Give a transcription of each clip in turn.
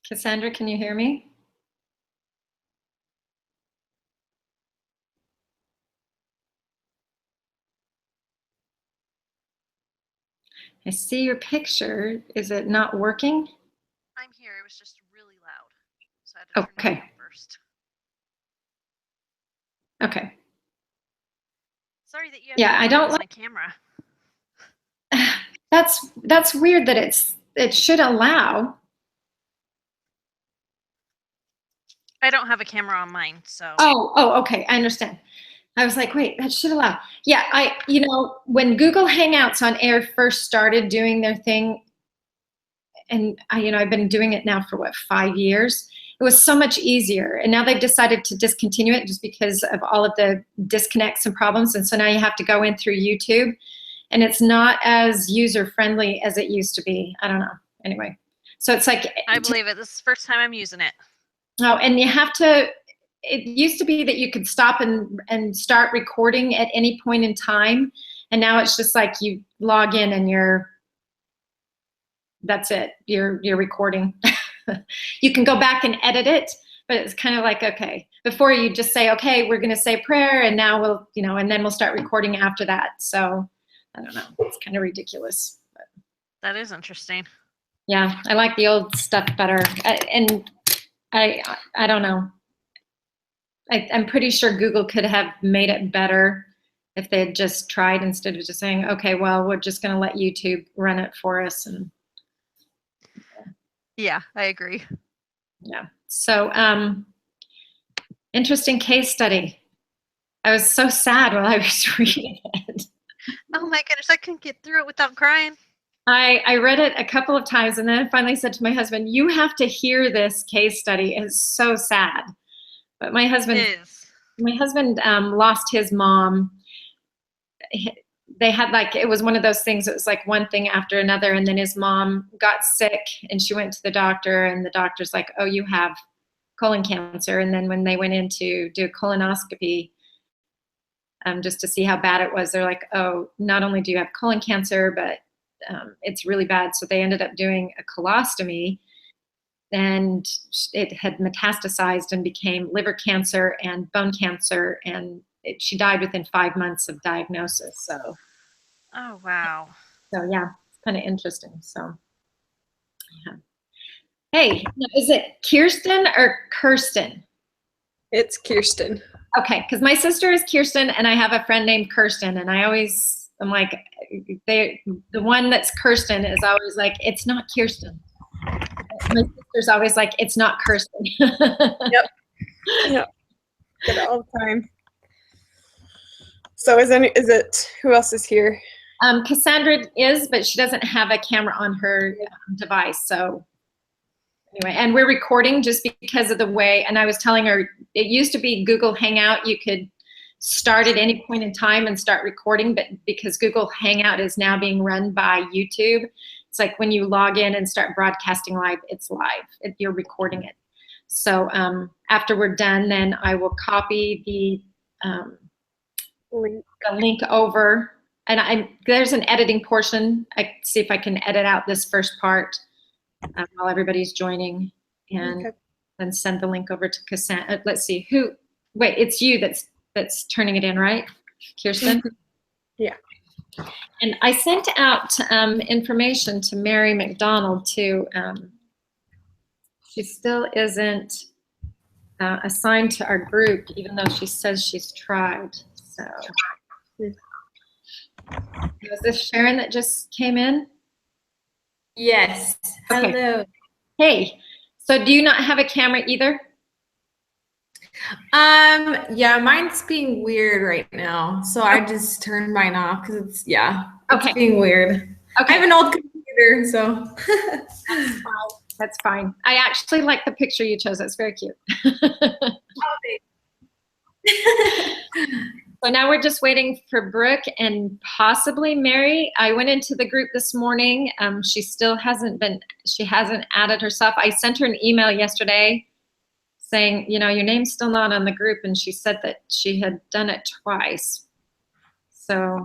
Cassandra, can you hear me? I see your picture. Is it not working? I'm here. It was just really loud, so I had to turn it down first. Okay. Sorry that you have I don't like a camera. That's weird that it should allow. I don't have a camera on mine, so. Oh, okay. I understand. I was like, wait, that should allow. Yeah, when Google Hangouts on Air first started doing their thing, and I've been doing it now for 5 years. It was so much easier, and now they've decided to discontinue it just because of all of the disconnects and problems. And so now you have to go in through YouTube, and it's not as user friendly as it used to be. I don't know. Anyway, so it's like I believe it. This is the first time I'm using it. Oh, and you have to. It used to be that you could stop and start recording at any point in time, and now it's just like you log in and that's it. You're recording. You can go back and edit it, but it's kind of like, okay, before you just say, okay, we're going to say prayer, and now we'll, and then we'll start recording after that. So I don't know. It's kind of ridiculous. But. That is interesting. Yeah, I like the old stuff better, and I don't know. I'm pretty sure Google could have made it better if they had just tried instead of just saying, okay, well, we're just going to let YouTube run it for us. And yeah, I agree. Yeah. So, interesting case study. I was so sad while I was reading it. Oh my goodness, I couldn't get through it without crying. I read it a couple of times, and then I finally said to my husband, you have to hear this case study. It's so sad. But my husband lost his mom. They had it was one of those things. It was like one thing after another. And then his mom got sick, and she went to the doctor, and the doctor's like, oh, you have colon cancer. And then when they went in to do a colonoscopy, just to see how bad it was, they're like, oh, not only do you have colon cancer, but it's really bad. So they ended up doing a colostomy, and it had metastasized and became liver cancer and bone cancer, and she died within 5 months of diagnosis. So, oh wow. So yeah, it's kind of interesting. So, yeah. Hey, is it Kirsten or Kirsten? It's Kirsten. Okay, because my sister is Kirsten, and I have a friend named Kirsten, and I'm like, the one that's Kirsten is always like, it's not Kirsten. My sister's always like, it's not Kirsten. Yep. Get it all the time. So is it who else is here? Cassandra is, but she doesn't have a camera on her device. So anyway, and we're recording just because of the way, and I was telling her, it used to be Google Hangout, you could start at any point in time and start recording, but because Google Hangout is now being run by YouTube, it's like when you log in and start broadcasting live, it's live. You're recording it. So after we're done, then I will copy the link over, and there's an editing portion. I see if I can edit out this first part while everybody's joining, and then send the link over to Cassandra. Let's see wait, it's you that's turning it in, right, Kirsten? Yeah. And I sent out information to Mary McDonald too. She still isn't assigned to our group, even though she says she's tried. So, was this Sharon that just came in? Yes. Okay. Hello. Hey. So, do you not have a camera either? Yeah, mine's being weird right now, so I just turned mine off because it's being weird. Okay. I have an old computer, so that's fine. I actually like the picture you chose. That's very cute. So now we're just waiting for Brooke and possibly Mary. I went into the group this morning. She hasn't added herself. I sent her an email yesterday saying, your name's still not on the group, and she said that she had done it twice. So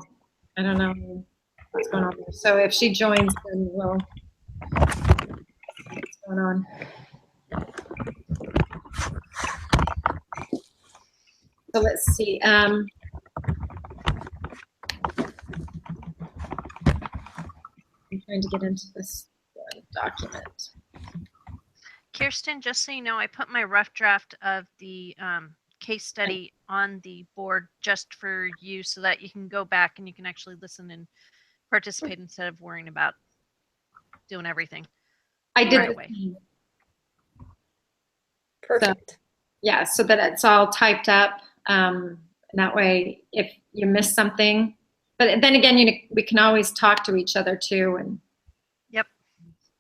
I don't know what's going on there. So if she joins, then we'll see what's going on. So let's see. I'm trying to get into this one document. Kirsten, just so you know, I put my rough draft of the case study on the board just for you so that you can go back and you can actually listen and participate instead of worrying about doing everything. I did Right the away. same. Perfect. Yeah, so that it's all typed up. And that way, if you miss something, but then again, we can always talk to each other too and Yep.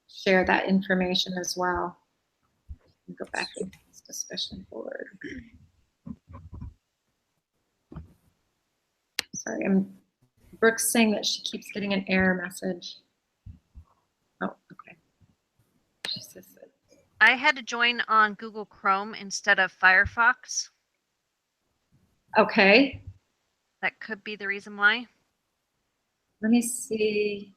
share that information as well. Go back into this discussion board. Sorry, Brooke's saying that she keeps getting an error message. Oh, okay. She says that. I had to join on Google Chrome instead of Firefox. Okay, That could be the reason why. let me see.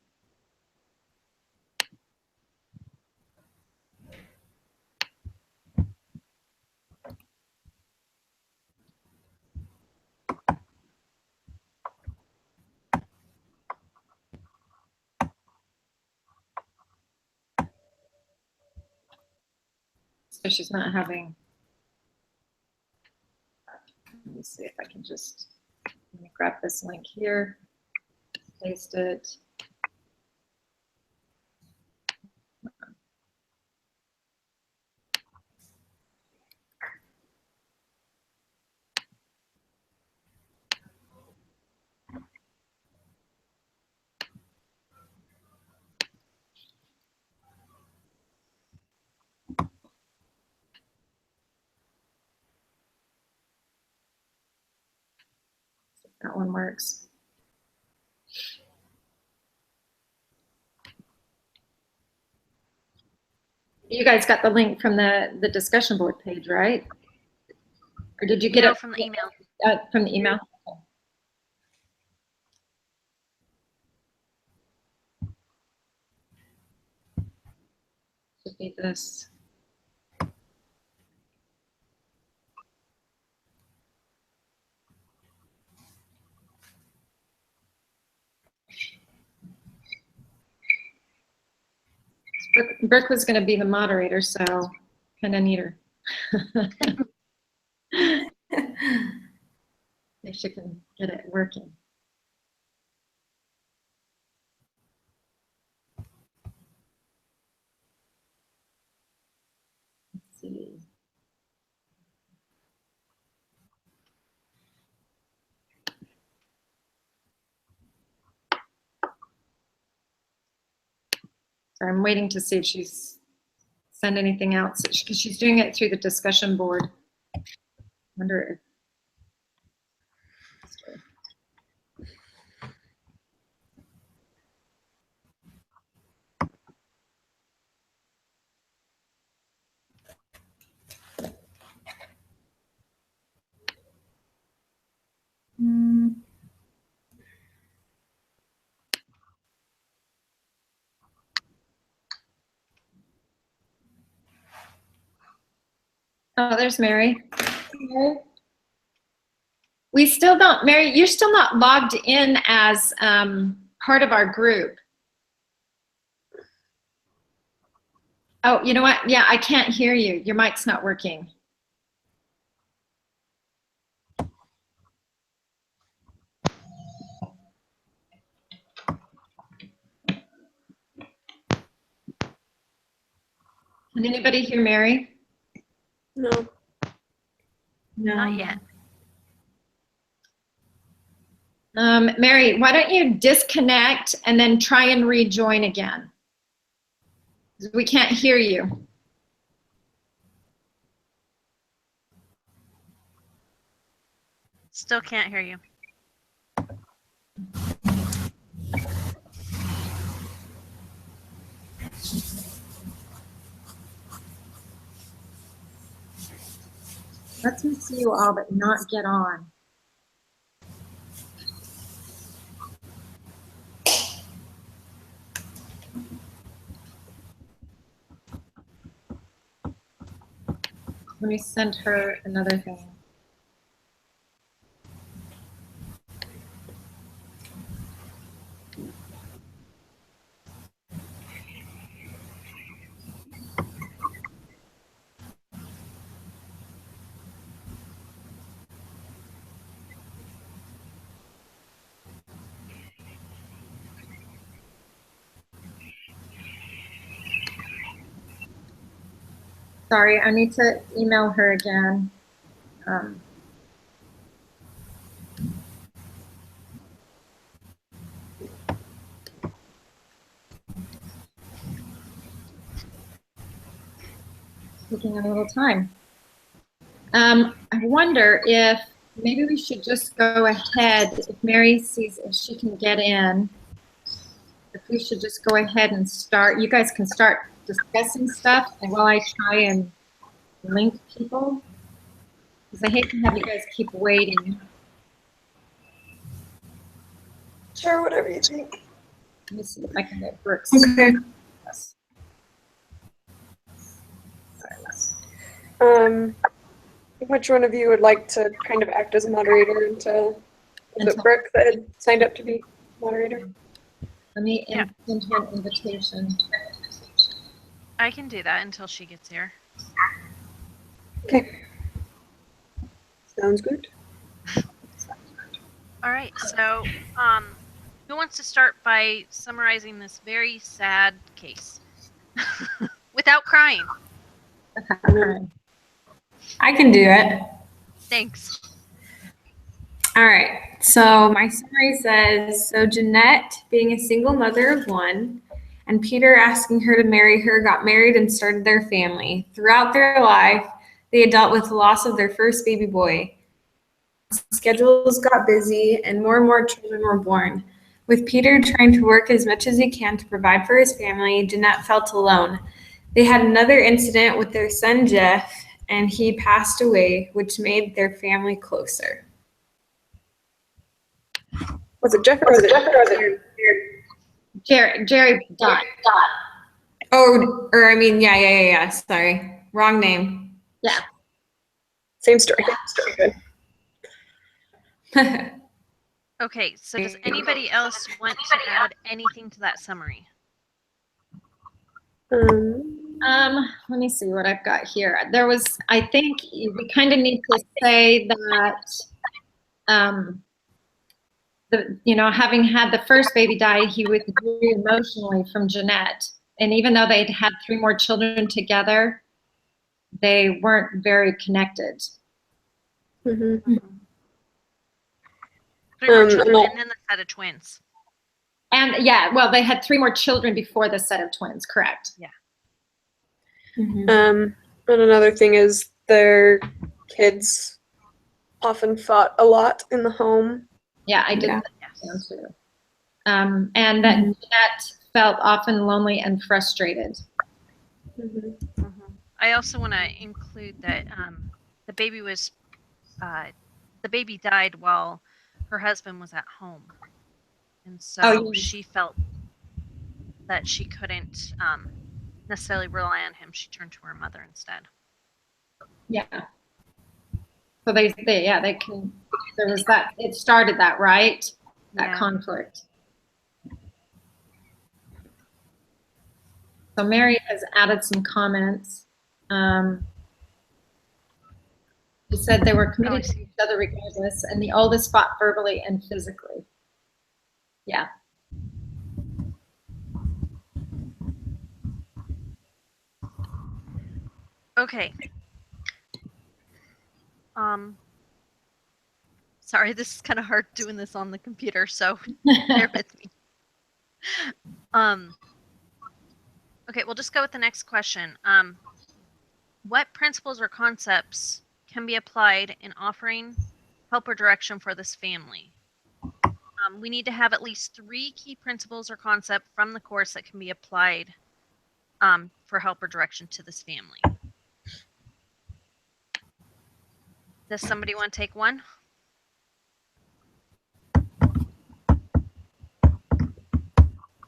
So she's not having. Let me see if I can just let me grab this link here, paste it. That one works. You guys got the link from the discussion board page, right? Or did you get No, it from the email? From the email? Should be this. Brooke was going to be the moderator, so kind of need her. If she can get it working. Let's see. So I'm waiting to see if she's sent anything else because she's doing it through the discussion board. Wonder if. Oh, there's Mary. We still don't, Mary, you're still not logged in as part of our group. Oh, you know what? Yeah, I can't hear you. Your mic's not working. Can anybody hear Mary? No. No. Not yet. Mary, why don't you disconnect and then try and rejoin again? We can't hear you. Still can't hear you. Let me see you all, but not get on. Let me send her another thing. Sorry, I need to email her again. Taking a little time. I wonder if maybe we should just go ahead, if Mary sees if she can get in, if we should just go ahead and start. You guys can start discussing stuff, and while I try and link people, because I hate to have you guys keep waiting. Sure, whatever you think. Let me see if I can get Brooks. Okay. Which one of you would like to kind of act as moderator until, was it Brooke that had signed up to be moderator? Let me Yeah. send her an invitation. I can do that until she gets here. Okay. Sounds good. All right, so who wants to start by summarizing this very sad case without crying? Okay. I can do it. Thanks. All right. So my summary says, so Jeanette, being a single mother of one, and Peter asking her to marry her, got married and started their family. Throughout their life, they had dealt with the loss of their first baby boy. Schedules got busy and more children were born. With Peter trying to work as much as he can to provide for his family, Jeanette felt alone. They had another incident with their son Jeff, and he passed away, which made their family closer. Was it Jeff or was it Jerry Dot. Oh, or I mean, yeah. Sorry, wrong name. Yeah. Same story. Good. Okay, so does anybody else want to add anything to that summary? Let me see what I've got here. There was, I think we kind of need to say that, having had the first baby die, he withdrew emotionally from Jeanette. And even though they'd had 3 more children together, they weren't very connected. Mm-hmm. 3 more children and then the set of twins. And yeah, well, they had 3 more children before the set of twins, correct? Yeah. Mhm. And another thing is their kids often fought a lot in the home. Yeah, I did Yeah. that down too. And that Jeanette felt often lonely and frustrated. Mm-hmm. I also want to include that the baby died while her husband was at home, and so she felt that she couldn't necessarily rely on him. She turned to her mother instead. Yeah. So they can. There was that. It started that, right? That Yeah. conflict. So Mary has added some comments. She said they were committed to each other regardless, and the oldest fought verbally and physically. Yeah. Okay. Sorry, this is kind of hard doing this on the computer, so bear with me. Okay, we'll just go with the next question. What principles or concepts can be applied in offering help or direction for this family? We need to have at least 3 key principles or concepts from the course that can be applied for help or direction to this family. Does somebody want to take one?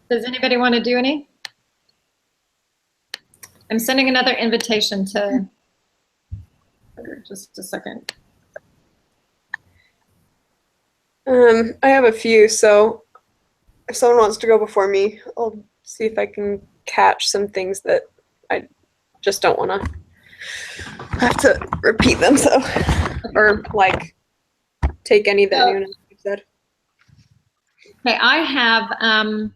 Does anybody want to do any? I'm sending another invitation to Just a second. I have a few, so if someone wants to go before me, I'll see if I can catch some things that I just don't want to have to repeat them, so, or like take any that anyone else said. Okay, I have,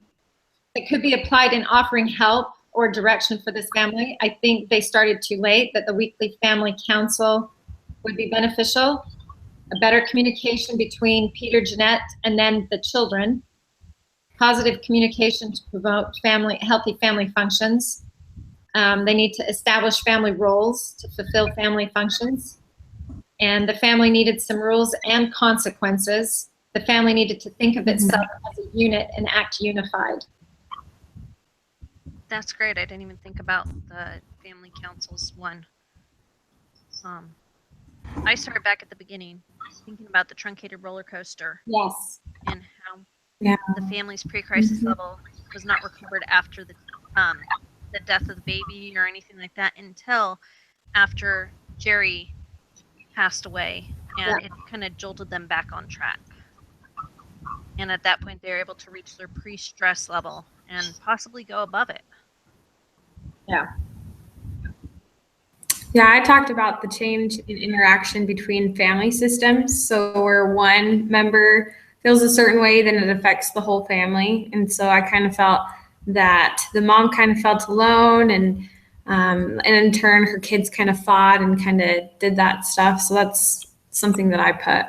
it could be applied in offering help or direction for this family. I think they started too late, that the weekly family council would be beneficial. A better communication between Peter, Jeanette, and then the children. Positive communication to promote healthy family functions. They need to establish family roles to fulfill family functions. And the family needed some rules and consequences. The family needed to think of itself as a unit and act unified. That's great. I didn't even think about the family councils one. I started back at the beginning, thinking about the truncated roller coaster Yes. and how Yeah. the family's pre-crisis level was not recovered after the death of the baby or anything like that until after Jerry passed away, and it kind of jolted them back on track. And at that point, they were able to reach their pre-stress level and possibly go above it. Yeah, I talked about the change in interaction between family systems. So where one member feels a certain way, then it affects the whole family. And so I kind of felt that the mom kind of felt alone, and in turn, her kids kind of fought and kind of did that stuff. So that's something that I put.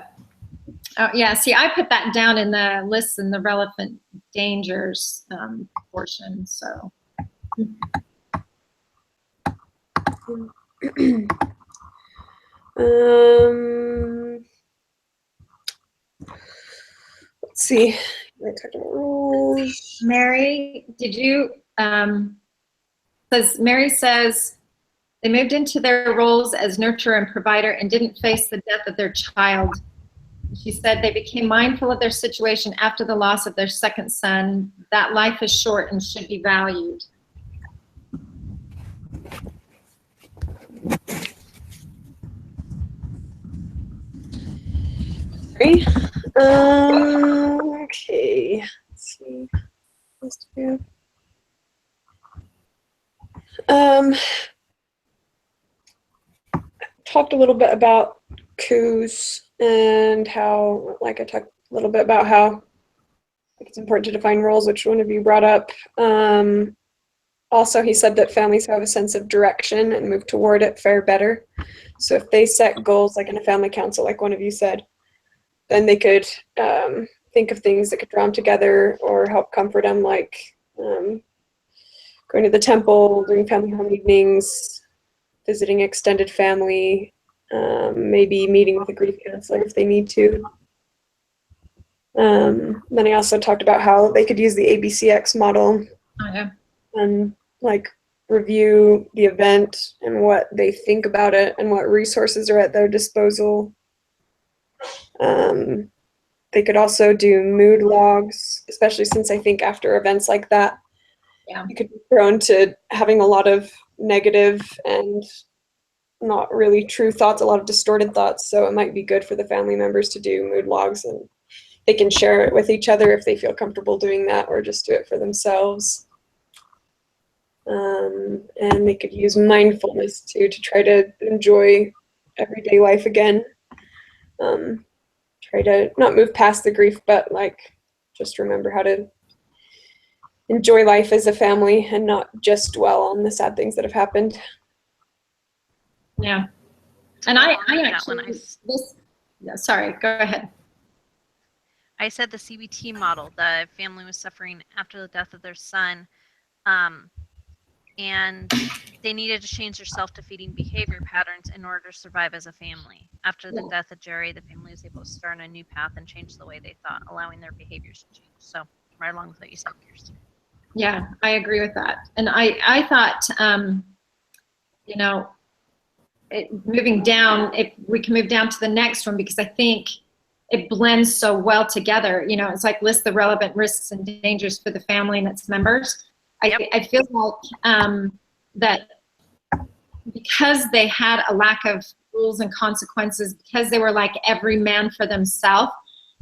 Oh, yeah, see, I put that down in the lists and the relevant dangers portion, so. Let's see. I talked about rules. Mary, did you, Mary says, they moved into their roles as nurturer and provider and didn't face the death of their child. She said they became mindful of their situation after the loss of their second son. That life is short and should be valued. Okay. Let's see. Let's do. Talked a little bit about coups and how, like, I talked a little bit about how it's important to define roles, which one of you brought up. Also, he said that families who have a sense of direction and move toward it fare better. So if they set goals, like in a family council, like one of you said, then they could think of things that could draw them together or help comfort them, like going to the temple, doing family home evenings, visiting extended family, maybe meeting with a grief counselor if they need to. Then I also talked about how they could use the ABCX model and like review the event and what they think about it and what resources are at their disposal. They could also do mood logs, especially since I think after events like that, you could be prone to having a lot of negative and not really true thoughts, a lot of distorted thoughts. So it might be good for the family members to do mood logs, and they can share it with each other if they feel comfortable doing that, or just do it for themselves. And they could use mindfulness too to try to enjoy everyday life again. Try to not move past the grief, but like just remember how to enjoy life as a family and not just dwell on the sad things that have happened. Yeah. And I actually, sorry, go ahead. I said the CBT model, the family was suffering after the death of their son, and they needed to change their self-defeating behavior patterns in order to survive as a family. After the death of Jerry, the family was able to start on a new path and change the way they thought, allowing their behaviors to change. So right along with what you said, Kirsten. Yeah, I agree with that. And I thought, you know, moving down, if we can move down to the next one, because I think it blends so well together. You know, it's like list the relevant risks and dangers for the family and its members. I feel like that because they had a lack of rules and consequences, because they were like every man for themselves,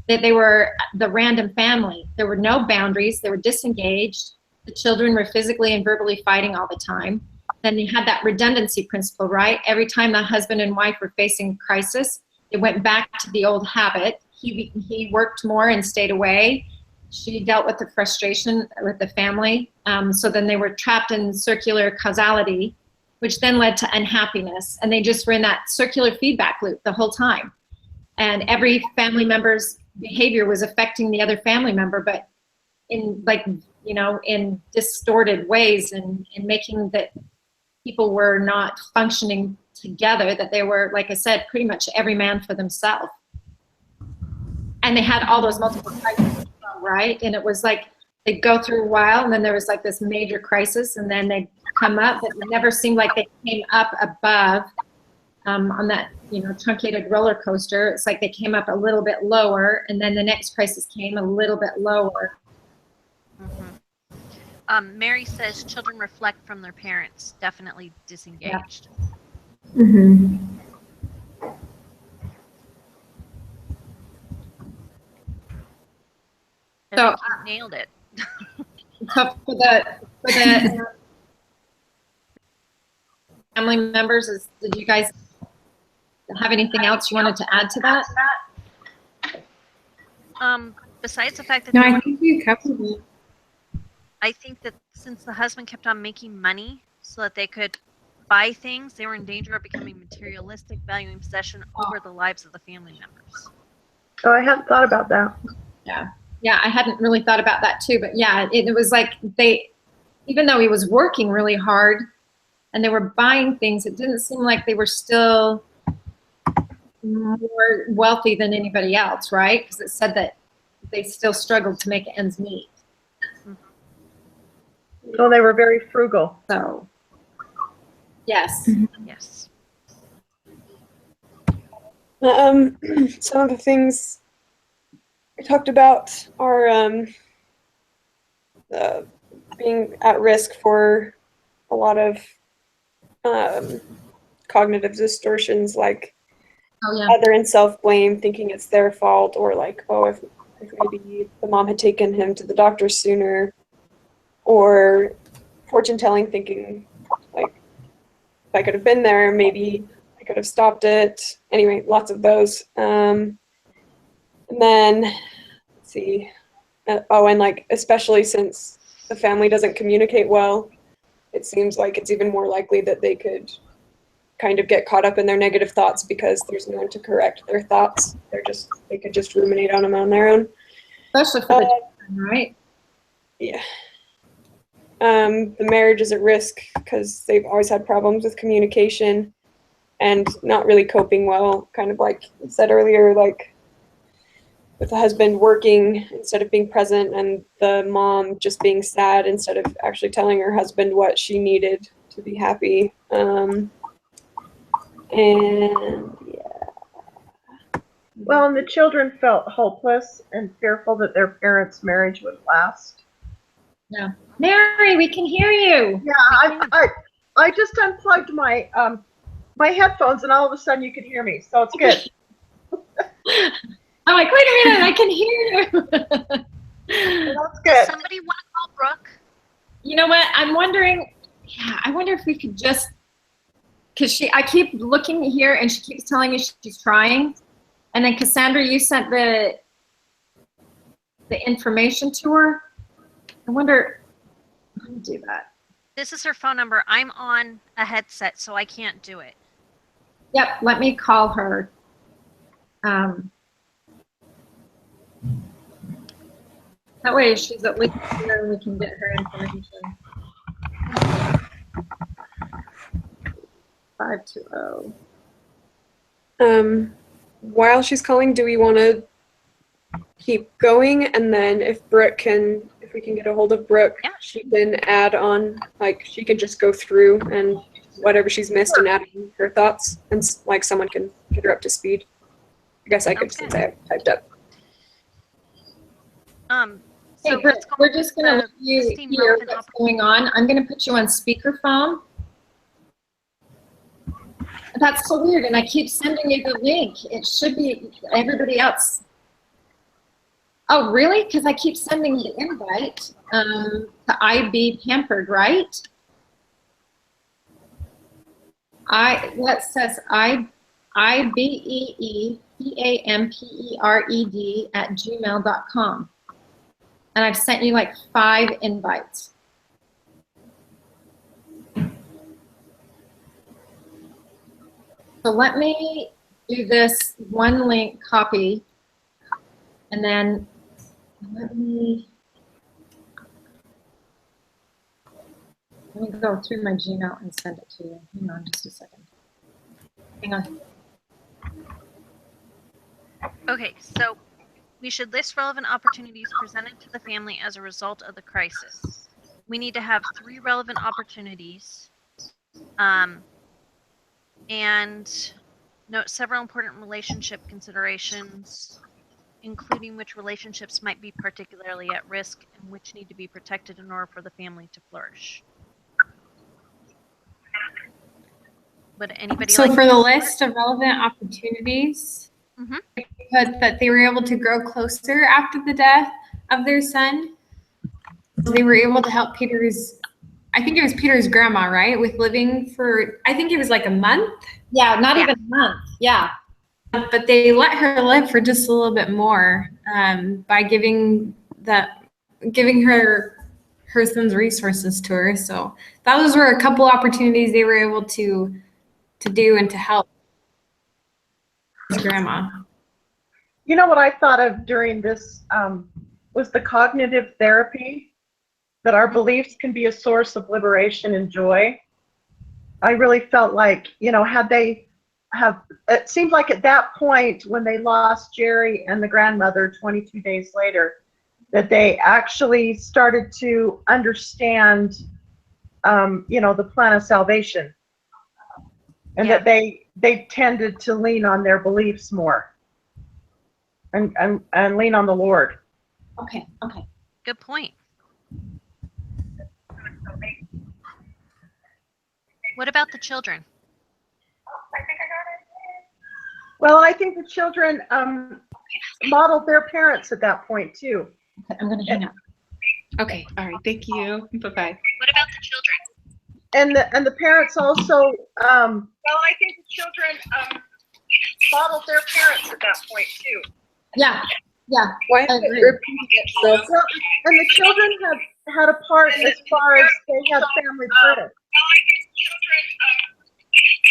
that they were the random family. There were no boundaries. They were disengaged. The children were physically and verbally fighting all the time. Then you had that redundancy principle, right? Every time the husband and wife were facing crisis, it went back to the old habit. He worked more and stayed away. She dealt with the frustration with the family. So then they were trapped in circular causality, which then led to unhappiness. And they just were in that circular feedback loop the whole time. And every family member's behavior was affecting the other family member, but in in distorted ways, and making that people were not functioning together, that they were, like I said, pretty much every man for themselves. And they had all those multiple crises, right? And it was like they'd go through a while, and then there was like this major crisis, and then they'd come up, but it never seemed like they came up above on that, truncated roller coaster. It's like they came up a little bit lower, and then the next crisis came a little bit lower. Mary says children reflect from their parents, definitely disengaged. Mm-hmm. And So, you nailed it. So for the family members, did you guys have anything else you wanted to add to that? Besides the fact that No, they I were, think you covered it. I think that since the husband kept on making money so that they could buy things, they were in danger of becoming materialistic, valuing possession over the lives of the family members. Oh, I hadn't thought about that. Yeah, I hadn't really thought about that too, but yeah, it was like even though he was working really hard and they were buying things, it didn't seem like they were still more wealthy than anybody else, right? Because it said that they still struggled to make ends meet. Well, they were very frugal. So, yes. Yes. Some of the things we talked about are being at risk for a lot of cognitive distortions, like Oh, yeah. either in self-blame, thinking it's their fault, or like, oh, if maybe the mom had taken him to the doctor sooner, or fortune-telling, thinking like, if I could have been there, maybe I could have stopped it. Anyway, lots of those. And then, let's see. And like, especially since the family doesn't communicate well, it seems like it's even more likely that they could kind of get caught up in their negative thoughts because there's no one to correct their thoughts. They could just ruminate on them on their own. Especially for the children, right? Yeah. The marriage is at risk because they've always had problems with communication and not really coping well, kind of like you said earlier, like with the husband working instead of being present, and the mom just being sad instead of actually telling her husband what she needed to be happy. And yeah. Well, and the children felt hopeless and fearful that their parents' marriage would last. Yeah. Mary, we can hear you. Yeah, I just unplugged my my headphones, and all of a sudden you could hear me, so it's good. I'm like, wait a minute, I can hear you. That's good. Somebody want to call Brooke? You know what? I'm wondering, I wonder if we could just, because I keep looking here and she keeps telling me she's trying. And then Cassandra, you sent the information to her. I wonder, how to do that. This is her phone number. I'm on a headset, so I can't do it. Yep, let me call her. That way she's at least here and we can get her information. 520. While she's calling, do we want to keep going? And then if we can get a hold of Brooke, Yeah. she can add on, like she can just go through and whatever she's missed and add in her thoughts, and like someone can get her up to speed. I guess I could, since I have typed up. Hey, So Brooke, let's go we're just going to the let you Steam hear Muffin what's going on. I'm going to put you on speakerphone. That's so weird, and I keep sending you the link. It should be everybody else. Oh, really? Because I keep sending the invite to IB Pampered, right? What says IBEEPAMPERED@gmail.com. And I've sent you like 5 invites. So let me do this one link copy, and then let me go through my Gmail and send it to you. Hang on just a second. Hang on. Okay, so we should list relevant opportunities presented to the family as a result of the crisis. We need to have 3 relevant opportunities, and note several important relationship considerations, including which relationships might be particularly at risk and which need to be protected in order for the family to flourish. Would anybody So like for to the start? list of relevant opportunities, Mhm. put that they were able to grow closer after the death of their son. They were able to help Peter's, I think it was Peter's grandma, right? With living for, I think it was like a month, Yeah, not Yeah. even a month. Yeah. but they let her live for just a little bit more by giving her son's resources to her. So those were a couple opportunities they were able to do and to help his grandma. You know what I thought of during this was the cognitive therapy, that our beliefs can be a source of liberation and joy. I really felt like, it seemed like at that point when they lost Jerry and the grandmother 22 days later, that they actually started to understand, the plan of salvation, and Yeah. that they tended to lean on their beliefs more, and lean on the Lord. Okay. Okay. Good point. What about the children? Well, I think the children modeled their parents at that point too. Okay, I'm gonna hang up. Okay, all right, thank you. Bye-bye. What about the children? And the parents also, well, I think the children modeled their parents at that point too. Yeah. Yeah. Why I is it agree. repeating itself? Well, and the children had a part as far as they had family prayer.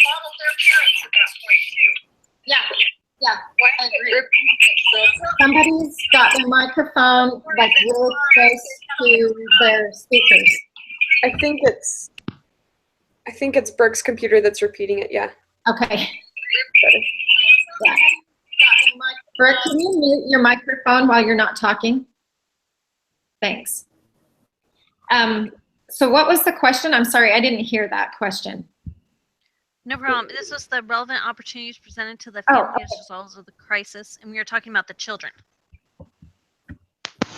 Modeled their parents at that point too. Yeah. Yeah. Why I is it agree. repeating itself? Somebody's got their microphone like really close to their speakers. I think it's Brooke's computer that's repeating it. Yeah. Okay. Better. Yeah. Brooke, can you mute your microphone while you're not talking? Thanks. So what was the question? I'm sorry, I didn't hear that question. No problem. This was the relevant opportunities presented to the Oh, family as a result of the crisis, and we were talking about the children.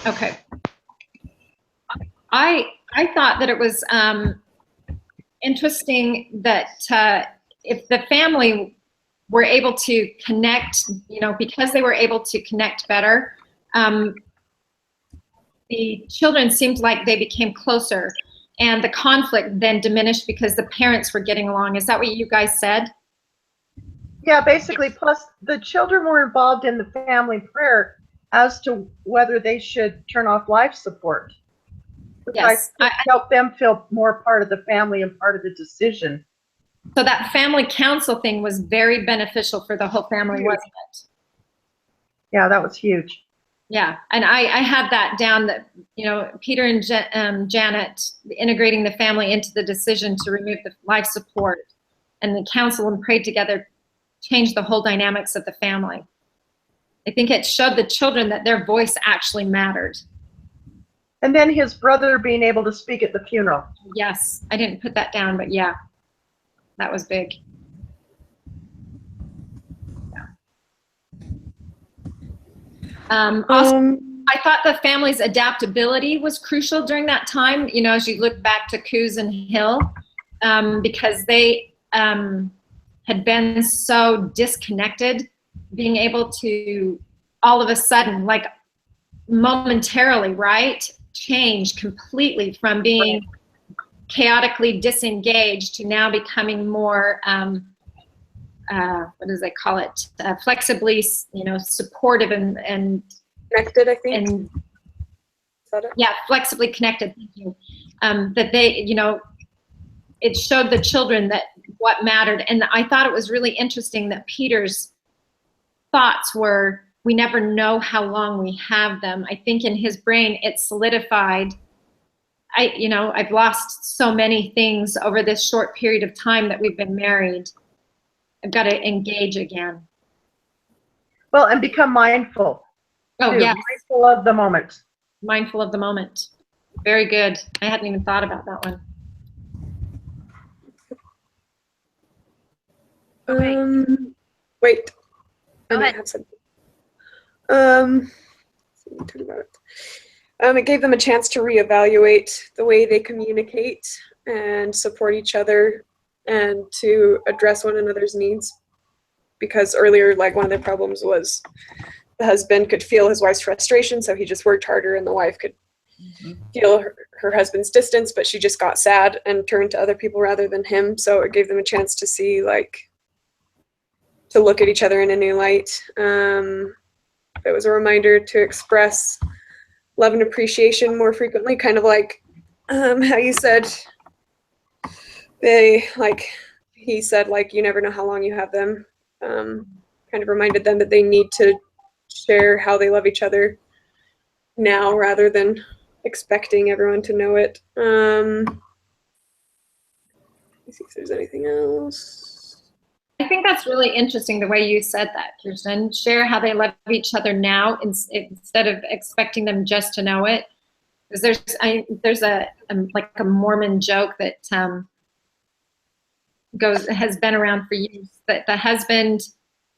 Okay. I thought that it was interesting that if the family were able to connect, because they were able to connect better, the children seemed like they became closer, and the conflict then diminished because the parents were getting along. Is that what you guys said? Yeah, basically, plus the children were involved in the family prayer as to whether they should turn off life support, which Yes. I think helped them feel more part of the family and part of the decision. So that family council thing was very beneficial for the whole family, wasn't it? Yeah, that was huge. Yeah, and I had that down that, Peter and Janet integrating the family into the decision to remove the life support, and the council and prayed together changed the whole dynamics of the family. I think it showed the children that their voice actually mattered. And then his brother being able to speak at the funeral. Yes, I didn't put that down, but yeah, that was big. Also, I thought the family's adaptability was crucial during that time, as you look back to Coos and Hill, because they had had been so disconnected, being able to all of a sudden, like momentarily, right, change completely from being chaotically disengaged to now becoming more, what do they call it, flexibly, supportive and Connected, I think. and Is that it? yeah, flexibly connected. Thank you. That they, it showed the children that what mattered. And I thought it was really interesting that Peter's thoughts were, we never know how long we have them. I think in his brain, it solidified. I've lost so many things over this short period of time that we've been married. I've got to engage again. Well, and become mindful. Oh, too. yeah. Mindful of the moment. Mindful of the moment. Very good. I hadn't even thought about that one. Okay. Wait. Go I might ahead. have something. Talk about it. It gave them a chance to reevaluate the way they communicate and support each other and to address one another's needs. Because earlier, like, one of the problems was the husband could feel his wife's frustration, so he just worked harder, and the wife could feel her husband's distance, but she just got sad and turned to other people rather than him. So it gave them a chance to see, like, to look at each other in a new light. It was a reminder to express love and appreciation more frequently, kind of like how you said he said, like, you never know how long you have them. Kind of reminded them that they need to share how they love each other now rather than expecting everyone to know it. Let me see if there's anything else. I think that's really interesting the way you said that, Kirsten. Share how they love each other now instead of expecting them just to know it. Because there's a Mormon joke that has been around for years, that the husband,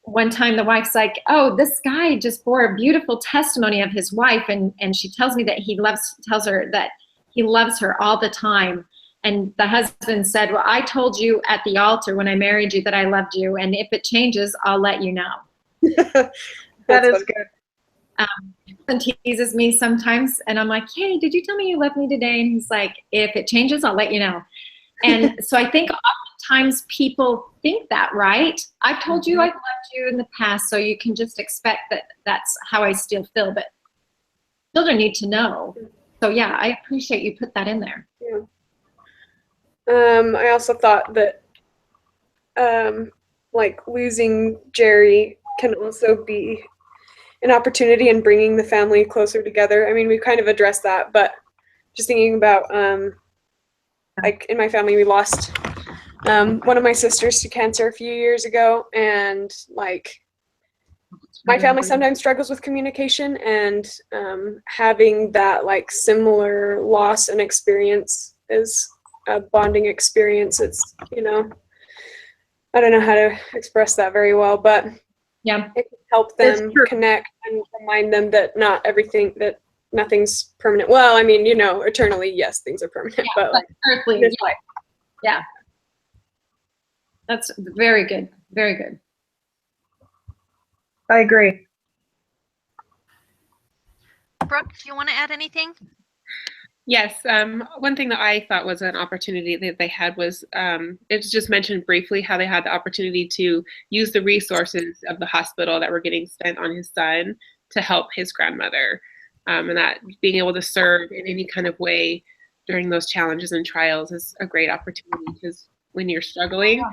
one time the wife's like, oh, this guy just bore a beautiful testimony of his wife, and she tells me that tells her that he loves her all the time. And the husband said, well, I told you at the altar when I married you that I loved you, and if it changes, I'll let you know. That is good. And teases me sometimes, and I'm like, hey, did you tell me you love me today? And he's like, if it changes, I'll let you know. And so I think oftentimes people think that, right? I've told you I've loved you in the past, so you can just expect that that's how I still feel. But children need to know. So yeah, I appreciate you put that in there. Yeah. I also thought that like losing Jerry can also be an opportunity in bringing the family closer together. I mean, we've kind of addressed that, but just thinking about like in my family, we lost one of my sisters to cancer a few years ago, and like my family sometimes struggles with communication, and having that like similar loss and experience is a bonding experience. It's, I don't know how to express that very well, but Yeah. it can help them connect and remind them that nothing's permanent. Well, I mean, eternally, yes, things are permanent, but like Earthly, this life. yeah. That's very good. Very good. I agree. Brooke, do you want to add anything? Yes, one thing that I thought was an opportunity that they had was, it's just mentioned briefly how they had the opportunity to use the resources of the hospital that were getting spent on his son to help his grandmother. And that being able to serve in any kind of way during those challenges and trials is a great opportunity, because when you're struggling,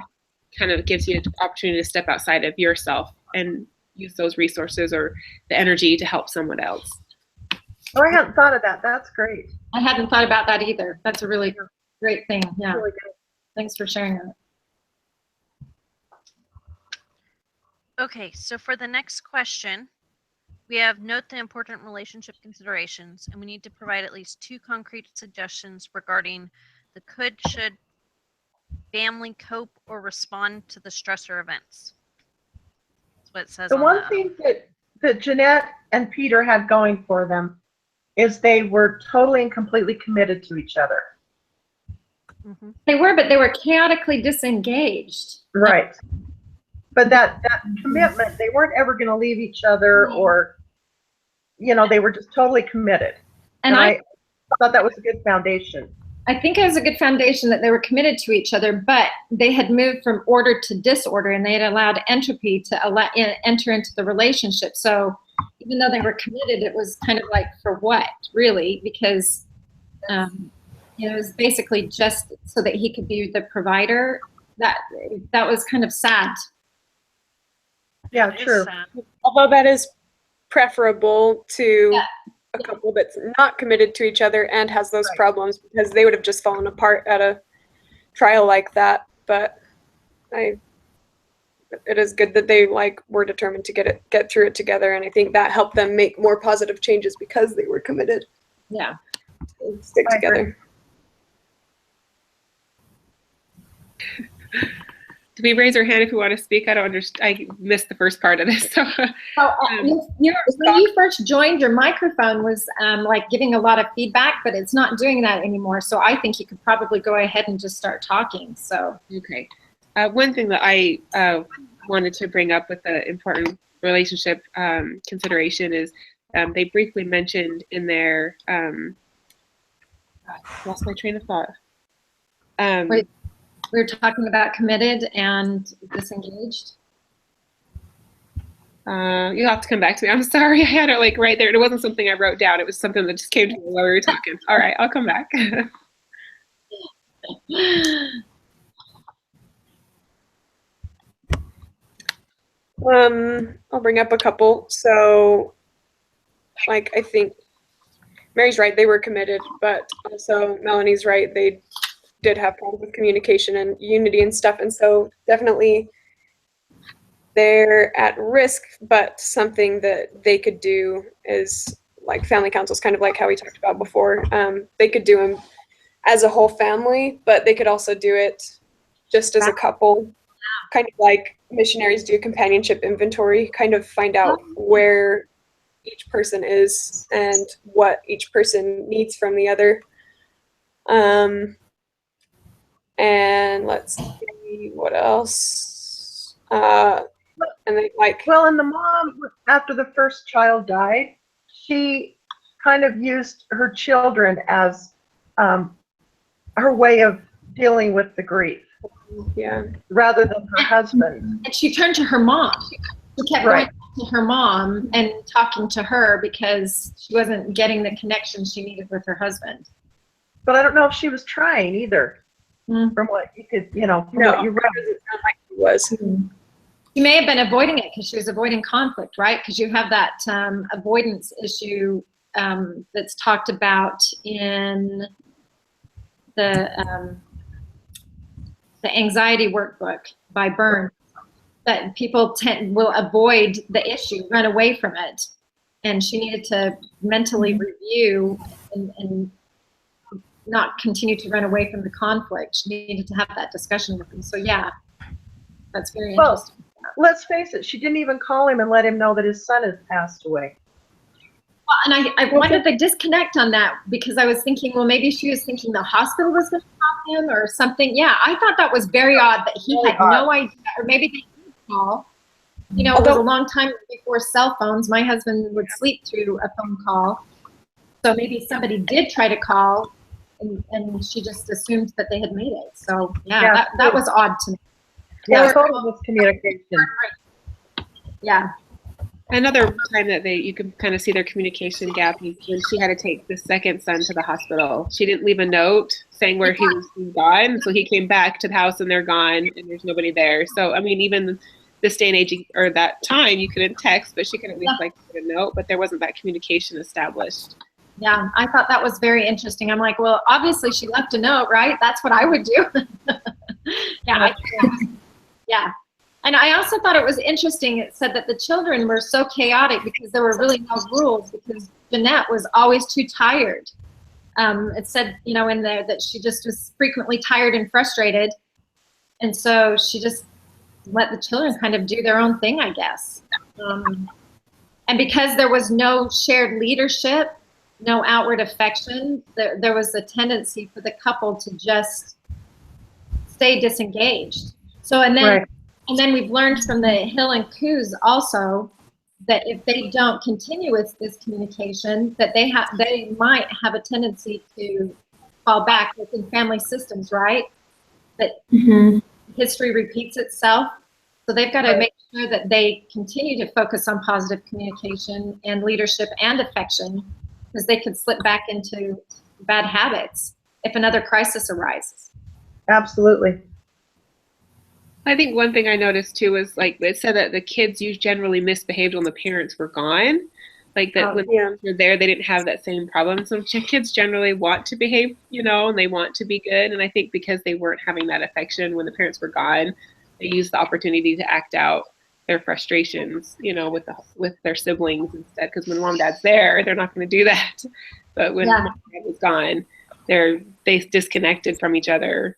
kind of gives you an opportunity to step outside of yourself and use those resources or the energy to help someone else. Oh, I hadn't thought of that. That's great. I hadn't thought about that either. That's a really great thing. Yeah. Really good. Thanks for sharing that. Okay, so for the next question, we have note the important relationship considerations, and we need to provide at least 2 concrete suggestions regarding the should family cope or respond to the stressor events. That's what it says The on one thing that Jeanette and Peter had going for them is they were totally and completely committed to each other. Mhm. They were, but they were chaotically disengaged. Right. But that commitment, they weren't ever going to leave each other, or, you know, they were just totally committed. And I thought that was a good foundation. I think it was a good foundation that they were committed to each other, but they had moved from order to disorder, and they had allowed entropy to enter into the relationship. So even though they were committed, it was kind of like, for what, really? Because it was basically just so that he could be the provider. That was kind of sad. Yeah, It is true. sad. Although that is preferable to Yeah. a couple that's not committed to each other and has those Right. problems, because they would have just fallen apart at a trial like that. But it is good that they were determined to get through it together, and I think that helped them make more positive changes because they were committed Yeah. to stick I agree. together. Do we raise our hand if we want to speak? I don't understand. I missed the first part of this. So, So when you first joined, your microphone was giving a lot of feedback, but it's not doing that anymore. So I think you could probably go ahead and just start talking. So okay. One thing that I wanted to bring up with the important relationship consideration is they briefly mentioned in their lost my train of thought. Wait. We were talking about committed and disengaged. You'll have to come back to me. I'm sorry. I had it right there. It wasn't something I wrote down. It was something that just came to me while we were talking. All right, I'll come back. I'll bring up a couple. So, I think Mary's right, they were committed, but also Melanie's right, they did have problems with communication and unity and stuff, and so definitely they're at risk, but something that they could do is family councils, kind of like how we talked about before. They could do them as a whole family, but they could also do it just as a couple, kind of like missionaries do companionship inventory, kind of find out where each person is and what each person needs from the other. And let's see what else. And then Well, and the mom, after the first child died, she kind of used her children as her way of dealing with the grief, yeah, rather than her husband. And she turned to her mom. She kept Right. going to her mom and talking to her because she wasn't getting the connection she needed with her husband. But I don't know if she was trying either, Mm. from what you could, from no, what you it read. doesn't sound like it was. She may have been avoiding it because she was avoiding conflict, right? Because you have that avoidance issue that's talked about in the anxiety workbook by Byrne, that people will avoid the issue, run away from it. And she needed to mentally review and not continue to run away from the conflict. She needed to have that discussion with him. So yeah, that's very Well, interesting. let's face it, she didn't even call him and let him know that his son had passed away. Well, and I wanted the disconnect on that because I was thinking, well, maybe she was thinking the hospital was going to call him or something. Yeah, I thought that was very odd that he Very had odd. no idea, or maybe they did call. It was a Although- long time before cell phones. My husband would sleep through a phone call. So maybe somebody did try to call and she just assumed that they had made it. So yeah, Yeah, that was odd to me. Yeah, Or- total miscommunication. Yeah. Another time that you can kind of see their communication gap is when she had to take the second son to the hospital. She didn't leave a note saying where he was gone, so he came back to the house and they're gone and there's nobody there. So I mean, even this day and age or that time, you couldn't text, but she could at least put a note. But there wasn't that communication established. Yeah, I thought that was very interesting. I'm like, well, obviously she left a note, right? That's what I would do. Yeah. And I also thought it was interesting. It said that the children were so chaotic because there were really no rules because Jeanette was always too tired. It said, in there that she just was frequently tired and frustrated. And so she just let the children kind of do their own thing, I guess. And because there was no shared leadership, no outward affection, there was a tendency for the couple to just stay disengaged. So, and then Right. And then we've learned from the Hill and Coos also that if they don't continue with this communication, that they might have a tendency to fall back within family systems, right? That history repeats itself. So they've got to make sure that they continue to focus on positive communication and leadership and affection, because they could slip back into bad habits if another crisis arises. Absolutely. I think one thing I noticed too was like it said that the kids generally misbehaved when the parents were gone. Like that when Yeah. they were there, they didn't have that same problem. So kids generally want to behave, and they want to be good. And I think because they weren't having that affection when the parents were gone, they used the opportunity to act out their frustrations, with their siblings instead. Because when mom and dad's there, they're not going to do that. But when mom and dad was gone, they disconnected from each other.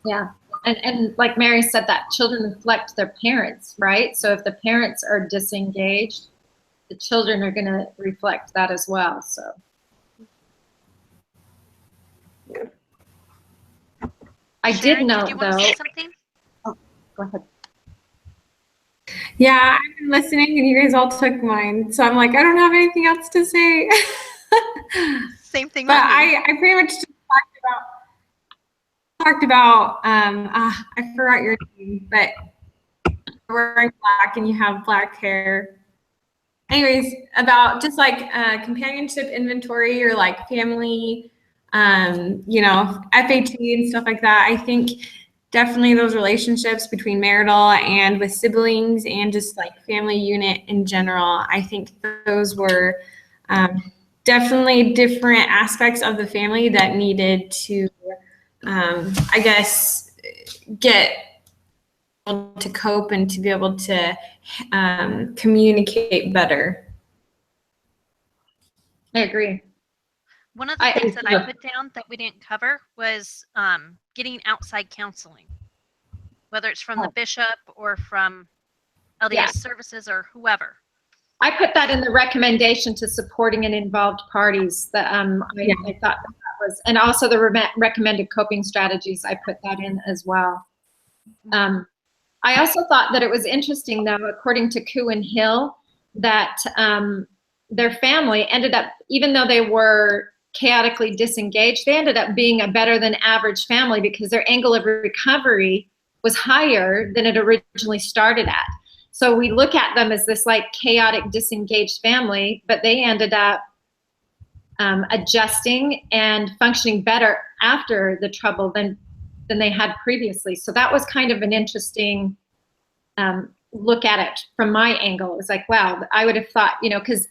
Yeah. And like Mary said, that children reflect their parents, right? So if the parents are disengaged, the children are going to reflect that as well. So. I Sharon, did note did you want to though. say something? Go ahead. Yeah, I've been listening and you guys all took mine. So I'm like, I don't have anything else to say. Same thing. But with me. I pretty much just talked about I forgot your name, but you're wearing black and you have black hair. Anyways, about just like companionship inventory or like family, FAT and stuff like that. I think definitely those relationships between marital and with siblings and just like family unit in general, I think those were definitely different aspects of the family that needed to, get to cope and to be able to communicate better. I agree. One of the things that I put down that we didn't cover was getting outside counseling, whether it's from the bishop or from LDS services or whoever. I put that in the recommendation to supporting and involved parties. That I thought that was, and also the recommended coping strategies. I put that in as well. I also thought that it was interesting, though, according to Koo and Hill, that their family ended up, even though they were chaotically disengaged, they ended up being a better than average family because their angle of recovery was higher than it originally started at. So we look at them as this like chaotic, disengaged family, but they ended up adjusting and functioning better after the trouble than they had previously. So that was kind of an interesting look at it from my angle. It was like, wow, I would have thought, because,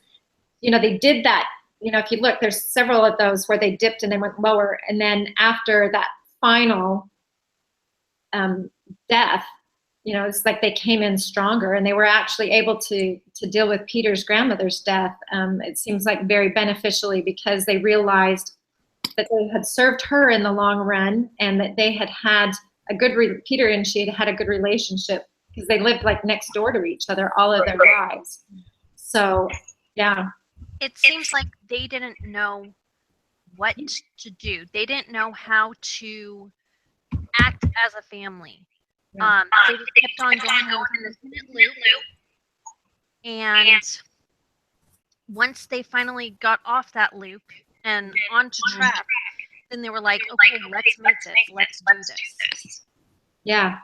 they did that. If you look, there's several of those where they dipped and they went lower. And then after that final death, it's like they came in stronger and they were actually able to deal with Peter's grandmother's death. It seems like very beneficially because they realized that they had served her in the long run and that they had a good, Peter and she had a good relationship because they lived like next door to each other all of their lives. So, yeah. It seems like they didn't know what to do. They didn't know how to act as a family. They just kept on going in this loop. And once they finally got off that loop and onto track, then they were like, okay, let's make this. Let's do this. Yeah.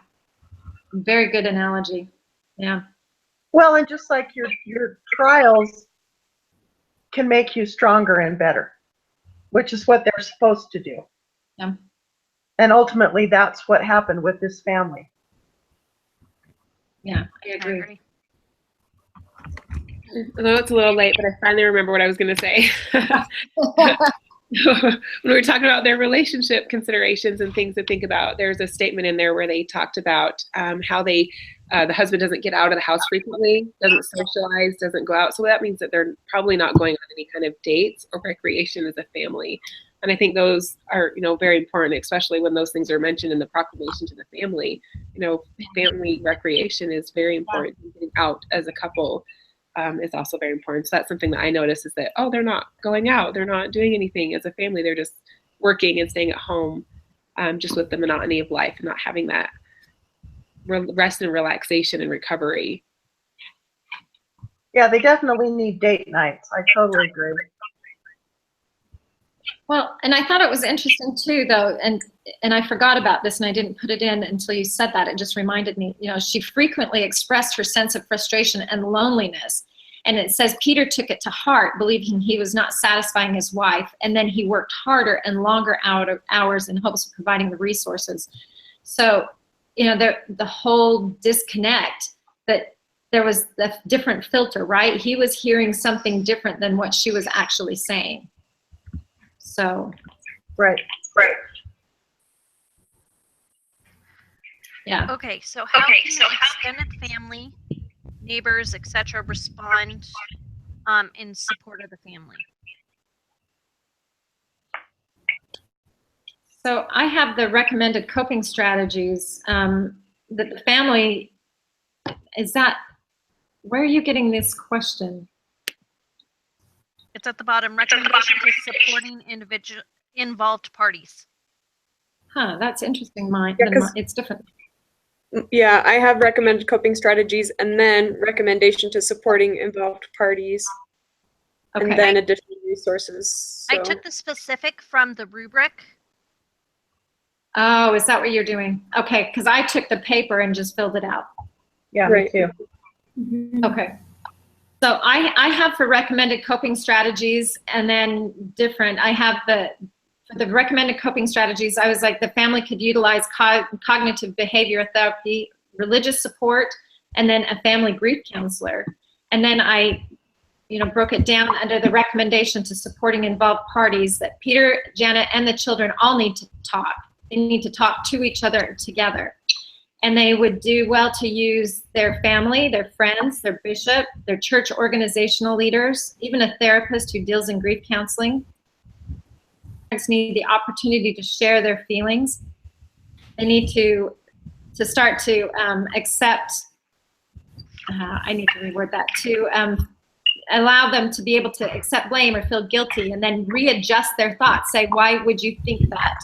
Very good analogy. Yeah. Well, and just like your trials can make you stronger and better, which is what they're supposed to do. Yeah. And ultimately, that's what happened with this family. Yeah, I agree. I know it's a little late, but I finally remember what I was going to say. When we were talking about their relationship considerations and things to think about, there's a statement in there where they talked about how the husband doesn't get out of the house frequently, doesn't socialize, doesn't go out. So that means that they're probably not going on any kind of dates or recreation as a family. And I think those are, very important, especially when those things are mentioned in the proclamation to the family. Family recreation is very important. Getting out as a couple is also very important. So that's something that I notice is that, they're not going out. They're not doing anything as a family. They're just working and staying at home just with the monotony of life and not having that rest and relaxation and recovery. Yeah, they definitely need date nights. I totally agree. Well, and I thought it was interesting too, though, and I forgot about this and I didn't put it in until you said that. It just reminded me, you know, she frequently expressed her sense of frustration and loneliness. And it says Peter took it to heart, believing he was not satisfying his wife. And then he worked harder and longer hours in hopes of providing the resources. So, you know, the whole disconnect, that there was a different filter, right? He was hearing something different than what she was actually saying. So, Right. yeah. Okay, so how can the extended family, neighbors, etc., respond in support of the family? So I have the recommended coping strategies that the family, where are you getting this question? It's at the bottom. Recommendation to supporting individual involved parties. Huh, that's interesting. Yeah, 'cause- It's different. Yeah, I have recommended coping strategies and then recommendation to supporting involved parties Okay. and then additional resources. I So, took the specific from the rubric. Oh, is that what you're doing? Okay, because I took the paper and just filled it out. Yeah, Right. me too. Okay. So I have for recommended coping strategies, and then different, I have for the recommended coping strategies, I was like, the family could utilize cognitive behavior therapy, religious support, and then a family grief counselor. And then I, you know, broke it down under the recommendation to supporting involved parties that Peter, Janet, and the children all need to talk. They need to talk to each other together. And they would do well to use their family, their friends, their bishop, their church organizational leaders, even a therapist who deals in grief counseling. Parents need the opportunity to share their feelings. They need to start to accept, I need to reword that, to allow them to be able to accept blame or feel guilty and then readjust their thoughts. Say, why would you think that?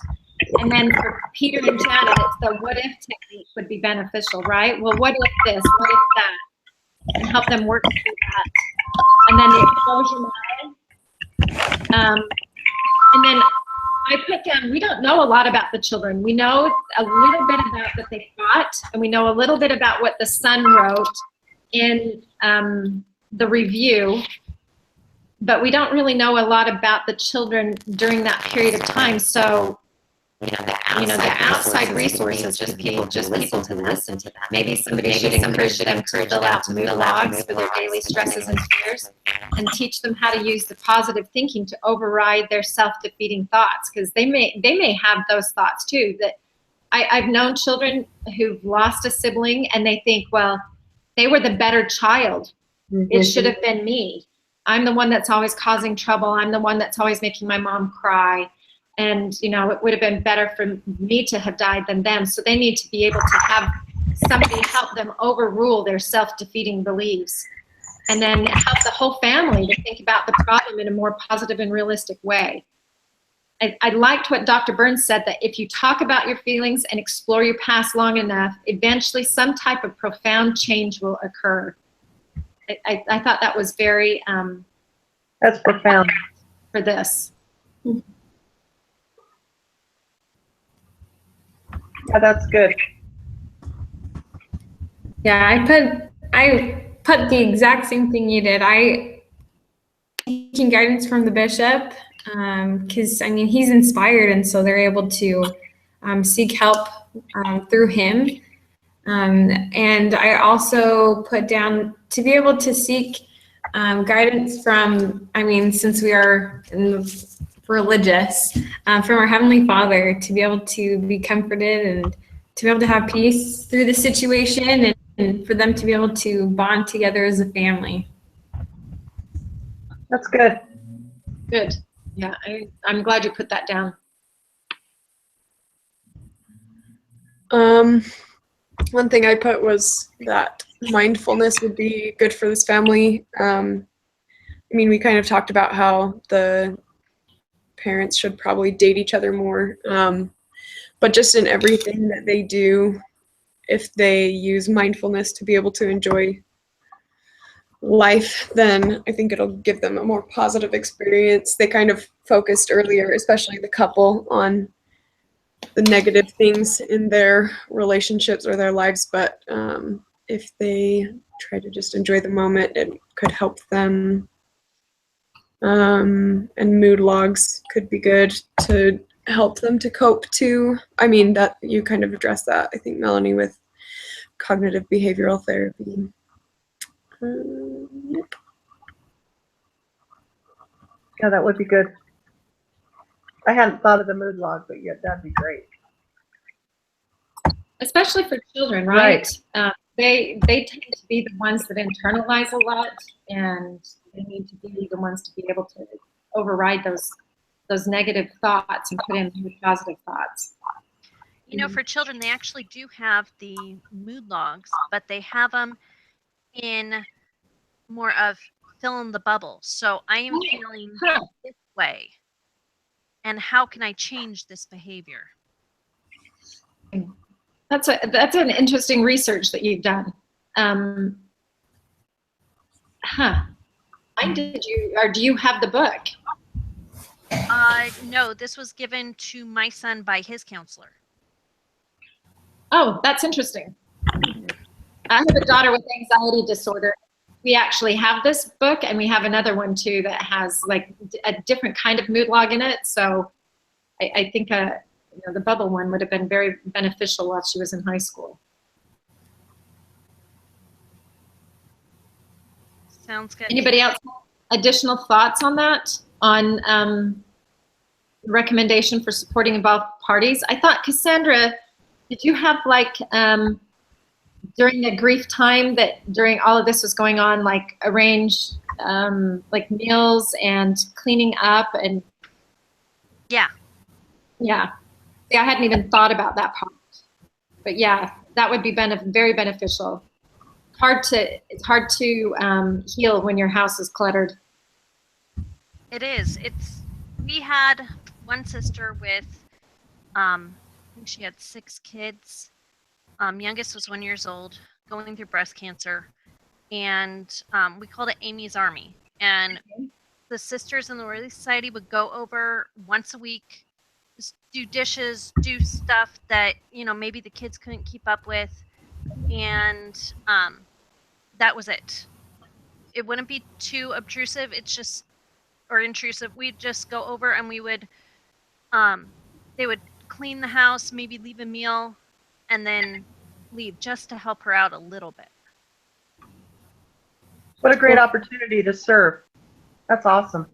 And then for Peter and Janet, it's the what if technique would be beneficial, right? Well, what if this? What if that? And help them work through that. And then the exposure model. And then I put down, we don't know a lot about the children. We know a little bit about what they thought, and we know a little bit about what the son wrote in the review, but we don't really know a lot about the children during that period of time. So, you know, the outside resources, just people to listen to them. Maybe somebody should encourage them to fill out mood logs for their daily stresses and fears, and teach them how to use the positive thinking to override their self-defeating thoughts, because they may have those thoughts too. That I've known children who've lost a sibling and they think, well, they were the better child. It should have been me. I'm the one that's always causing trouble. I'm the one that's always making my mom cry. And, you know, it would have been better for me to have died than them. So they need to be able to have somebody help them overrule their self-defeating beliefs. And then help the whole family to think about the problem in a more positive and realistic way. I liked what Dr. Burns said, that if you talk about your feelings and explore your past long enough, eventually some type of profound change will occur. I thought that was very That's profound. for this. Yeah, that's good. Yeah, I put the exact same thing you did. I taking guidance from the bishop, because I mean he's inspired, and so they're able to seek help through him. And I also put down to be able to seek guidance from, I mean, since we are religious, from our Heavenly Father, to be able to be comforted and to be able to have peace through the situation, and for them to be able to bond together as a family. That's good. Good. Yeah, I'm glad you put that down. One thing I put was that mindfulness would be good for this family. I mean, we kind of talked about how the parents should probably date each other more, but just in everything that they do, if they use mindfulness to be able to enjoy life, then I think it'll give them a more positive experience. They kind of focused earlier, especially the couple, on the negative things in their relationships or their lives, but if they try to just enjoy the moment, it could help them. And mood logs could be good to help them to cope too. I mean, that you kind of addressed that, I think, Melanie, with cognitive behavioral therapy. Yep. Yeah, that would be good. I hadn't thought of the mood log, but yeah, that'd be great. Especially for children, right? They tend to be the ones that internalize a lot, and they need to be the ones to be able to override those negative thoughts and put in new positive thoughts. You know, for children, they actually do have the mood logs, but they have them in more of fill in the bubble. So I am feeling this way, and how can I change this behavior? That's an interesting research that you've done. Do you have the book? No, this was given to my son by his counselor. Oh, that's interesting. I have a daughter with anxiety disorder. We actually have this book, and we have another one too that has like a different kind of mood log in it. So I think the bubble one would have been very beneficial while she was in high school. Sounds good. Anybody else have additional thoughts on that? On the recommendation for supporting involved parties? I thought, Cassandra, did you have like during the grief time that during all of this was going on, like arrange like meals and cleaning up and? Yeah. Yeah. See, I hadn't even thought about that part, but yeah, that would be very beneficial. It's hard to heal when your house is cluttered. It is. We had one sister with, I think she had 6 kids. Youngest was 1 year old, going through breast cancer, and we called it Amy's Army. And the sisters in the Relief Society would go over once a week, just do dishes, do stuff that maybe the kids couldn't keep up with, and that was it. It wouldn't be too obtrusive. Or intrusive. We'd just go over and we would, they would clean the house, maybe leave a meal, and then leave just to help her out a little bit. What a great opportunity to serve. That's awesome.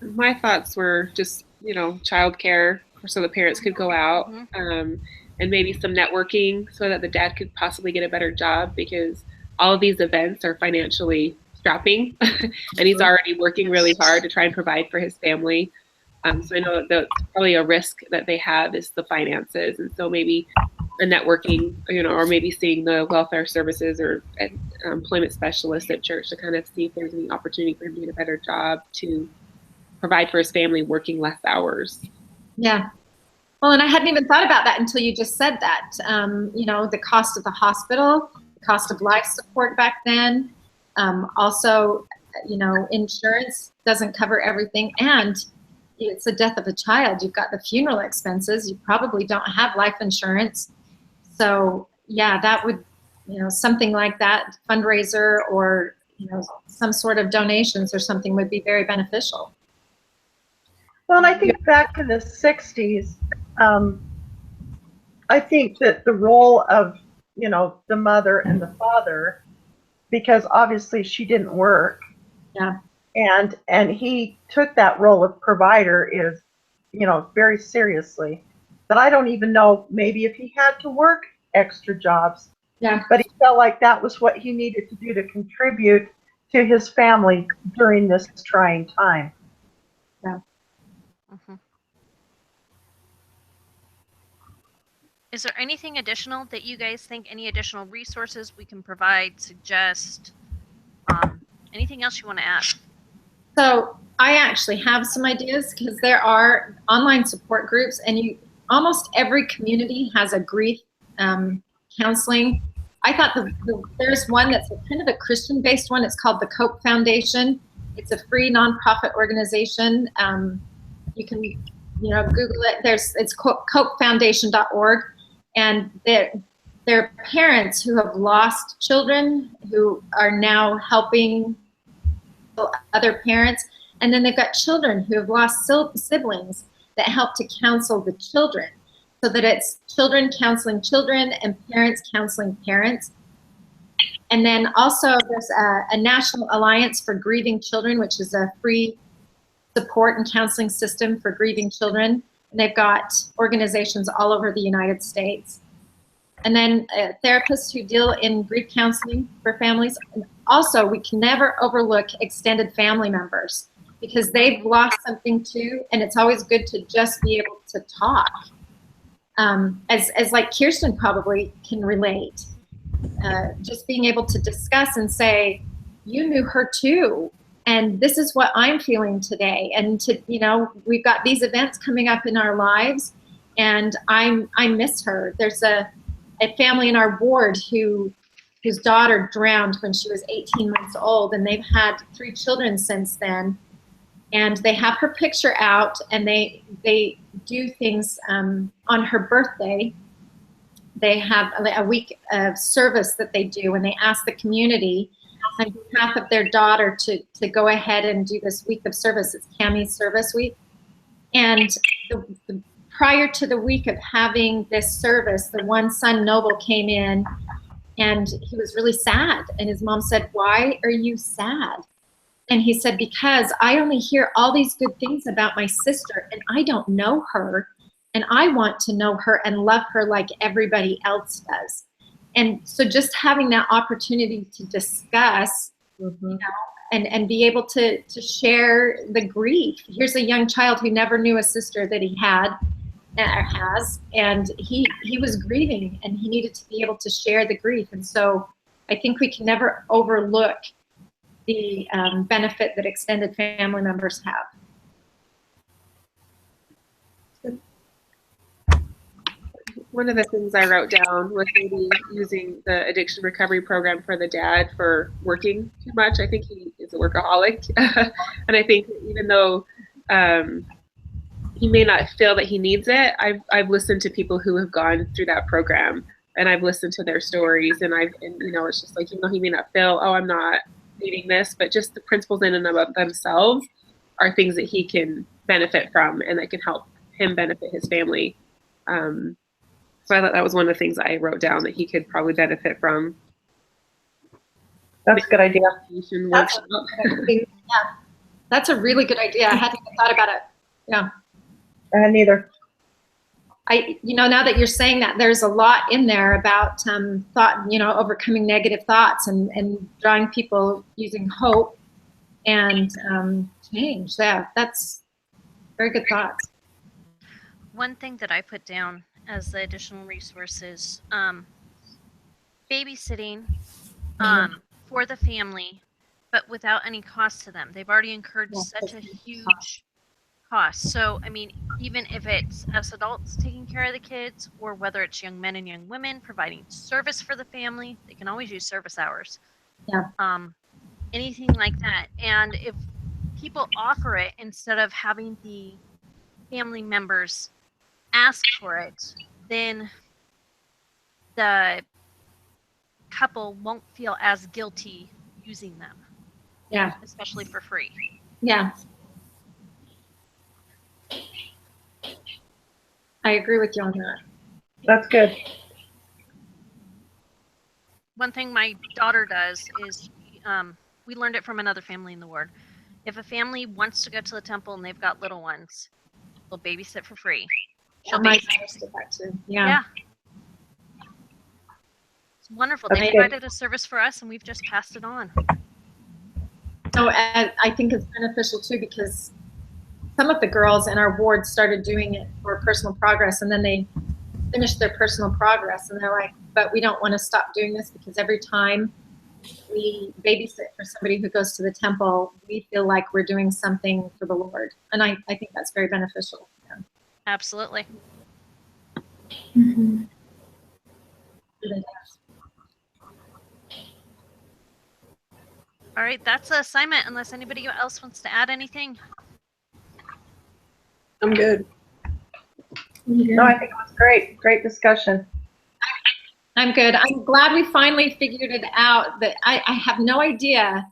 My thoughts were just, childcare so the parents could go out, and maybe some networking so that the dad could possibly get a better job, because all of these events are financially strapping, and he's already working really hard to try and provide for his family. So I know that probably a risk that they have is the finances, and so maybe the networking, or maybe seeing the welfare services or employment specialist at church to kind of see if there's any opportunity for him to get a better job to provide for his family working less hours. Yeah. Well, and I hadn't even thought about that until you just said that. The cost of the hospital, the cost of life support back then. Also, insurance doesn't cover everything, and it's the death of a child. You've got the funeral expenses. You probably don't have life insurance. So yeah, that would, something like that, fundraiser or, some sort of donations or something would be very beneficial. Well, and I think back in the 60s, I think that the role of, the mother and the father, because obviously she didn't work. Yeah. And he took that role of provider very seriously. But I don't even know maybe if he had to work extra jobs. Yeah. But he felt like that was what he needed to do to contribute to his family during this trying time. Yeah. Mm-hmm. Is there anything additional that you guys think, any additional resources we can provide, suggest, anything else you want to add? So I actually have some ideas, because there are online support groups, and almost every community has a grief counseling. I thought there's one that's kind of a Christian-based one. It's called the Cope Foundation. It's a free nonprofit organization. You can, Google it. It's copefoundation.org, and they're parents who have lost children who are now helping other parents, and then they've got children who have lost siblings that help to counsel the children, so that it's children counseling children and parents counseling parents. And then also there's a National Alliance for Grieving Children, which is a free support and counseling system for grieving children. And they've got organizations all over the United States. And then therapists who deal in grief counseling for families. And also, we can never overlook extended family members, because they've lost something too, and it's always good to just be able to talk. As like Kirsten probably can relate, just being able to discuss and say, you knew her too, and this is what I'm feeling today, and we've got these events coming up in our lives, and I miss her. There's a family in our ward whose daughter drowned when she was 18 months old, and they've had 3 children since then. And they have her picture out, and they do things on her birthday. They have a week of service that they do, and they ask the community on behalf of their daughter to go ahead and do this week of service. It's Cammie's Service Week. And prior to the week of having this service, the one son, Noble, came in, and he was really sad. And his mom said, "Why are you sad?" And he said, "Because I only hear all these good things about my sister, and I don't know her, and I want to know her and love her like everybody else does." And so just having that opportunity to discuss, and be able to share the grief. Here's a young child who never knew a sister that he had, or has, and he was grieving, and he needed to be able to share the grief. And so I think we can never overlook the benefit that extended family members have. One of the things I wrote down was maybe using the addiction recovery program for the dad for working too much. I think he is a workaholic. And I think even though he may not feel that he needs it, I've listened to people who have gone through that program, and I've listened to their stories, and it's just like, he may not feel, oh, I'm not needing this, but just the principles in and of themselves are things that he can benefit from, and that can help him benefit his family. So I thought that was one of the things I wrote down that he could probably benefit from. That's a good idea. That's a really good idea. I hadn't even thought about it. Yeah. I hadn't either. Now that you're saying that, there's a lot in there about thought, overcoming negative thoughts and drawing people using hope and change. Yeah, that's very good thoughts. One thing that I put down as the additional resources, babysitting for the family, but without any cost to them. They've already incurred such a huge cost. So, even if it's us adults taking care of the kids, or whether it's young men and young women providing service for the family, they can always use service hours. Yeah. Anything like that. And if people offer it instead of having the family members ask for it, then the couple won't feel as guilty using them. Yeah. Especially for free. Yeah. I agree with you on that. That's good. One thing my daughter does is, we learned it from another family in the ward. If a family wants to go to the temple and they've got little ones, they'll babysit for free. She'll My babysit. daughter did that too. Yeah. It's wonderful. That's They good. provided a service for us, and we've just passed it on. So I think it's beneficial too, because some of the girls in our ward started doing it for personal progress, and then they finished their personal progress, and they're like, but we don't want to stop doing this, because every time we babysit for somebody who goes to the temple, we feel like we're doing something for the Lord. And I think that's very beneficial. Yeah. Absolutely. Mhm. All right, that's the assignment unless anybody else wants to add anything. I'm good. No, I think it was great. Great discussion. I'm good. I'm glad we finally figured it out. That I have no idea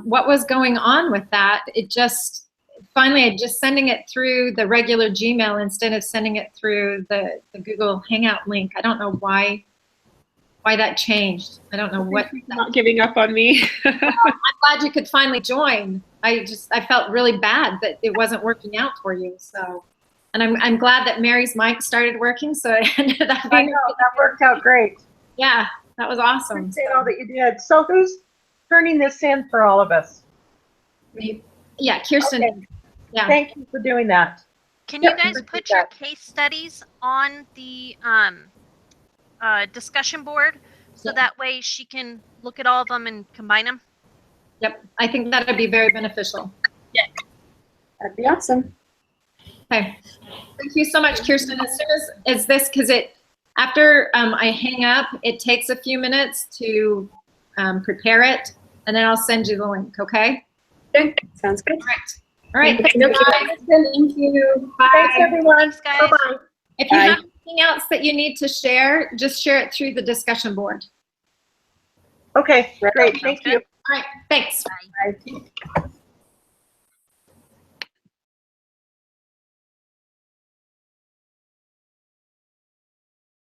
what was going on with that. It just finally, I just sending it through the regular Gmail instead of sending it through the Google Hangout link. I don't know why that changed. I don't know what. Not giving up on me. I'm glad you could finally join. I felt really bad that it wasn't working out for you. So, and I'm glad that Mary's mic started working. So it ended up I being, know, that worked out great. yeah, that was awesome. Appreciate all that you did. So who's turning this in for all of us? Yeah, Kirsten. Okay. Yeah. Thank you for doing that. Can you Yep, guys appreciate put your that. case studies on the discussion board so Yeah. that way she can look at all of them and combine them? Yep. I think that would be very beneficial. That'd be awesome. Okay. Thank you so much, Kirsten. As soon as this, because after I hang up, it takes a few minutes to prepare it, and then I'll send you the link. Okay. Okay, sounds good. All right. All right. Thank Thank you, you. guys. Thank you. Thanks, Bye. everyone. Thanks, guys. Bye-bye. If you Bye. have anything else that you need to share, just share it through the discussion board. Okay, great. Sounds Thank good. you. All right. Thanks. Bye. Bye.